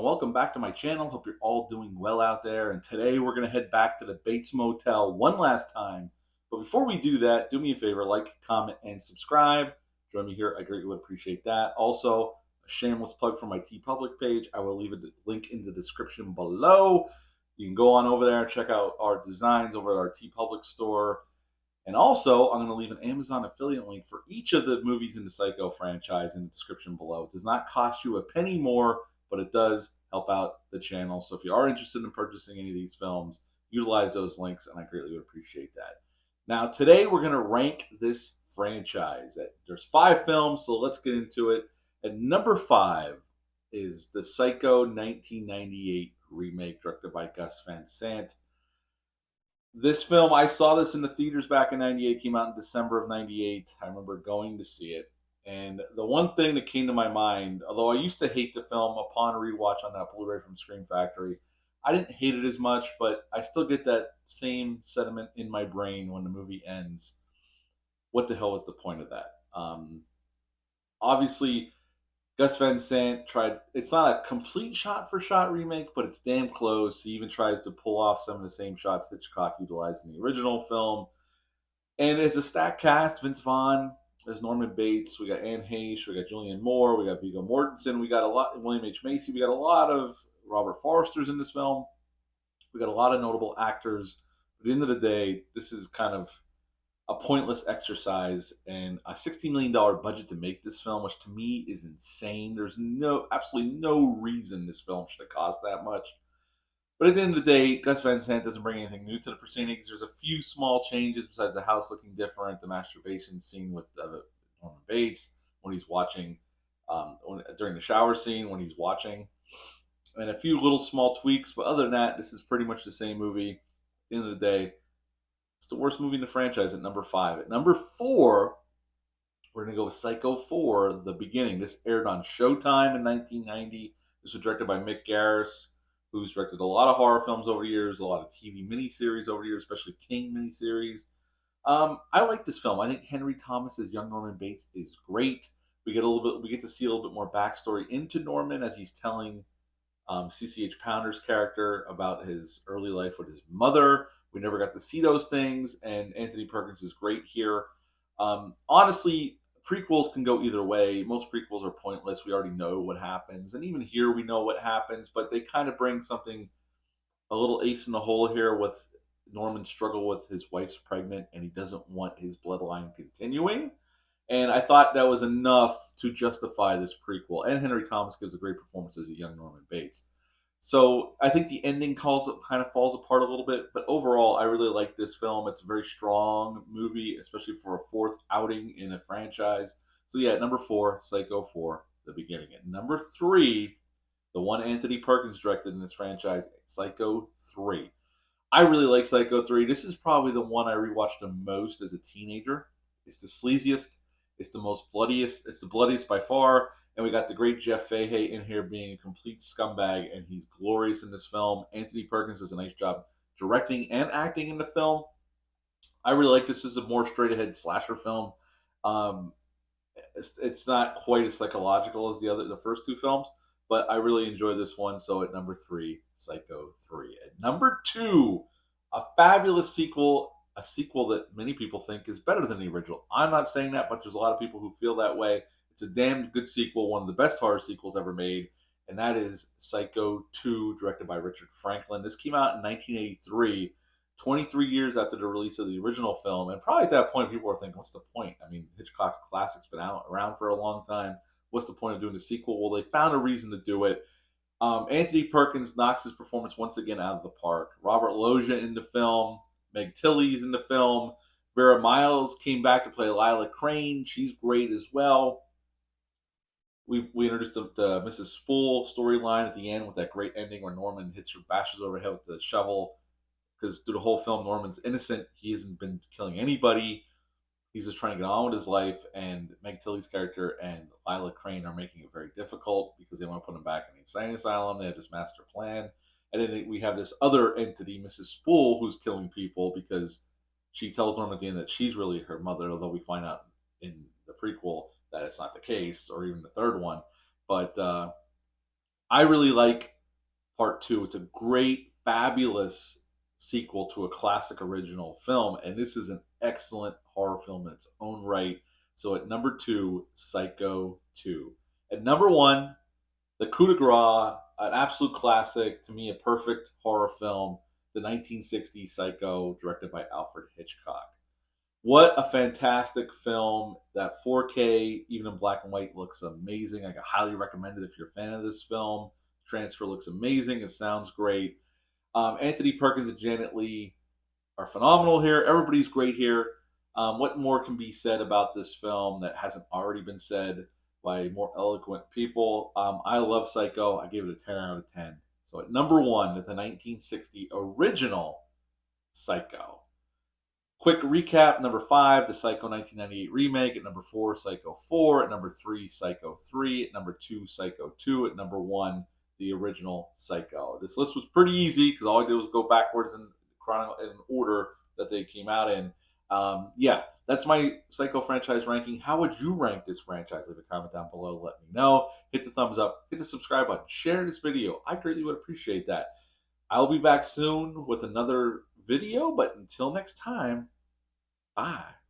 and welcome back to my channel. Hope you're all doing well out there. And today we're going to head back to the Bates Motel one last time. But before we do that, do me a favor, like, comment, and subscribe. Join me here. I greatly would appreciate that. Also, a shameless plug for my TeePublic page. I will leave a link in the description below. You can go on over there and check out our designs over at our TeePublic store. And also, I'm going to leave an Amazon affiliate link for each of the movies in the Psycho franchise in the description below. It does not cost you a penny more, but it does help out the channel. So if you are interested in purchasing any of these films, utilize those links, and I greatly would appreciate that. Now, today we're going to rank this franchise. There's 5 films, so let's get into it. At number 5 is the Psycho 1998 remake directed by Gus Van Sant. This film, I saw this in the theaters back in 98, came out in December of 98. I remember going to see it. And the one thing that came to my mind, although I used to hate the film upon rewatch on that Blu-ray from Scream Factory, I didn't hate it as much, but I still get that same sentiment in my brain when the movie ends. What the hell was the point of that? Obviously, Gus Van Sant tried. It's not a complete shot-for-shot remake, but it's damn close. He even tries to pull off some of the same shots Hitchcock utilized in the original film. And it's a stacked cast. Vince Vaughn, there's Norman Bates, we got Anne Heche, we got Julianne Moore, we got Viggo Mortensen, we got a lot. William H Macy, we got a lot of Robert Forster's in this film. We got a lot of notable actors. But at the end of the day, this is kind of a pointless exercise, and a $16 million budget to make this film, which to me is insane. There's absolutely no reason this film should have cost that much. But at the end of the day, Gus Van Sant doesn't bring anything new to the proceedings. There's a few small changes besides the house looking different, the masturbation scene with Norman Bates when he's watching, during the shower scene when he's watching, and a few little small tweaks. But other than that, this is pretty much the same movie. At the end of the day, it's the worst movie in the franchise at number 5. At number 4, we're going to go with Psycho 4, The Beginning. This aired on Showtime in 1990. This was directed by Mick Garris, who's directed a lot of horror films over the years, a lot of TV miniseries over the years, especially King miniseries. I like this film. I think Henry Thomas as young Norman Bates is great. We get to see a little bit more backstory into Norman as he's telling CCH Pounder's character about his early life with his mother. We never got to see those things, and Anthony Perkins is great here. Honestly, prequels can go either way. Most prequels are pointless. We already know what happens, and even here we know what happens, but they kind of bring something, a little ace in the hole here with Norman's struggle with his wife's pregnant, and he doesn't want his bloodline continuing. And I thought that was enough to justify this prequel. And Henry Thomas gives a great performance as a young Norman Bates. So I think the ending kind of falls apart a little bit, but overall, I really like this film. It's a very strong movie, especially for a 4th outing in a franchise. So yeah, at number 4, Psycho 4, The Beginning. At number 3, the one Anthony Perkins directed in this franchise, Psycho 3. I really like Psycho 3. This is probably the one I rewatched the most as a teenager. It's the sleaziest. It's the most bloodiest. It's the bloodiest by far. And we got the great Jeff Fahey in here being a complete scumbag, and he's glorious in this film. Anthony Perkins does a nice job directing and acting in the film. I really like this as a more straight-ahead slasher film. It's not quite as psychological as the first 2 films, but I really enjoy this one. So at number 3, Psycho 3. At number 2, a fabulous sequel, a sequel that many people think is better than the original. I'm not saying that, but there's a lot of people who feel that way. It's a damn good sequel, one of the best horror sequels ever made, and that is Psycho 2, directed by Richard Franklin. This came out in 1983, 23 years after the release of the original film, and probably at that point people were thinking, what's the point? I mean, Hitchcock's classic's been around for a long time. What's the point of doing the sequel? Well, they found a reason to do it. Anthony Perkins knocks his performance once again out of the park. Robert Loggia in the film, Meg Tilly's in the film, Vera Miles came back to play Lila Crane. She's great as well. We introduced the Mrs. Spool storyline at the end with that great ending where Norman bashes her over the head with the shovel. Because through the whole film, Norman's innocent. He hasn't been killing anybody. He's just trying to get on with his life. And Meg Tilly's character and Lila Crane are making it very difficult because they want to put him back in the insane asylum. They have this master plan. And then we have this other entity, Mrs. Spool, who's killing people because she tells Norman at the end that she's really her mother, although we find out in the prequel that it's not the case, or even the third one. But I really like Part 2. It's a great, fabulous sequel to a classic original film, and this is an excellent horror film in its own right. So at number 2, Psycho 2. At number 1, the coup de grace, an absolute classic, to me, a perfect horror film, the 1960 Psycho, directed by Alfred Hitchcock. What a fantastic film. That 4K, even in black and white, looks amazing. I highly recommend it if you're a fan of this film. Transfer looks amazing. It sounds great. Anthony Perkins and Janet Leigh are phenomenal here. Everybody's great here. What more can be said about this film that hasn't already been said by more eloquent people? I love Psycho. I gave it a 10 out of 10. So at number 1 is the 1960 original Psycho. Quick recap: number 5, the Psycho 1998 remake. At number 4, Psycho 4. At number 3, Psycho 3. At number 2, Psycho 2. At number 1, the original Psycho. This list was pretty easy because all I did was go backwards in order that they came out in. Yeah, that's my Psycho franchise ranking. How would you rank this franchise? Leave a comment down below. Let me know. Hit the thumbs up. Hit the subscribe button. Share this video. I greatly would appreciate that. I'll be back soon with another video, but until next time, bye.